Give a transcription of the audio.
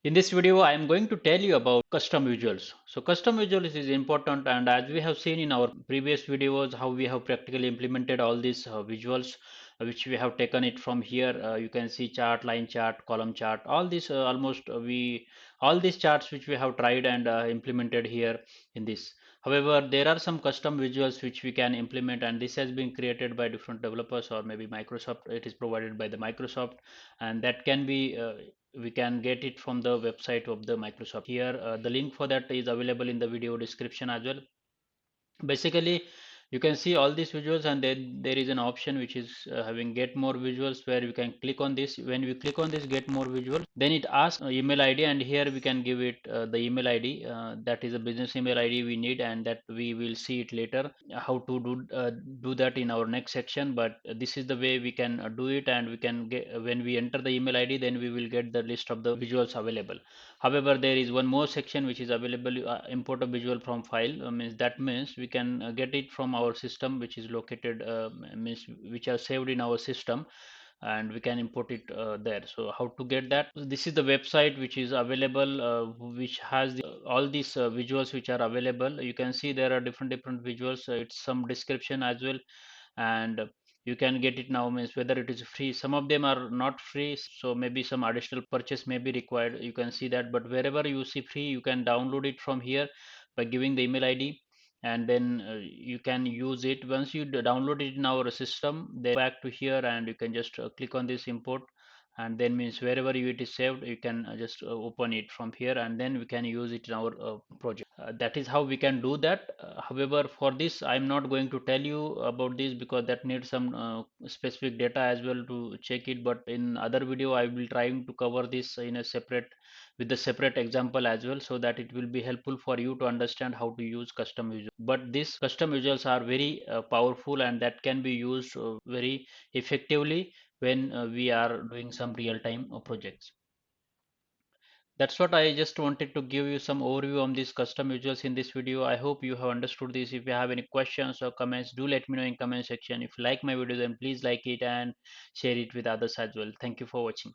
In this video, I am going to tell you about custom visuals. So custom visuals is important, and as we have seen in our previous videos, how we have practically implemented all these visuals, which we have taken it from here. You can see chart, line chart, column chart, all these all these charts which we have tried and implemented here in this. However, there are some custom visuals which we can implement, and this has been created by different developers or maybe Microsoft. It is provided by the Microsoft, and that can be we can get it from the website of the Microsoft. Here the link for that is available in the video description as well. Basically, you can see all these visuals, and then there is an option which is having get more visuals, where you can click on this. When we click on this get more visuals, then it asks email ID, and here we can give it the email ID, that is a business email ID we need, and that we will see it later how to do that in our next section. But this is the way we can do it, and we can get, when we enter the email ID, then we will get the list of the visuals available. However, there is one more section which is available, import a visual from file, means that means we can get it from our system, which is located, means which are saved in our system, and we can import it there. So how to get that? This is the website which is available, which has all these visuals which are available. You can see there are different visuals. It's some description as well, and you can get it now, means whether it is free. Some of them are not free, so maybe some additional purchase may be required. You can see that, but wherever you see free, you can download it from here by giving the email ID, and then you can use it. Once you download it in our system, then back to here, and you can just click on this import, and then means wherever it is saved, you can just open it from here, and then we can use it in our project. That is how we can do that. However, for this I'm not going to tell you about this, because that needs some specific data as well to check it. But in other video I will trying to cover this in a separate, with the separate example as well, so that it will be helpful for you to understand how to use custom visuals. But these custom visuals are very powerful, and that can be used very effectively when we are doing some real-time projects. That's what I just wanted to give you some overview on these custom visuals in this video. I hope you have understood this. If you have any questions or comments, do let me know in comment section. If you like my video, then please like it and share it with others as well. Thank you for watching.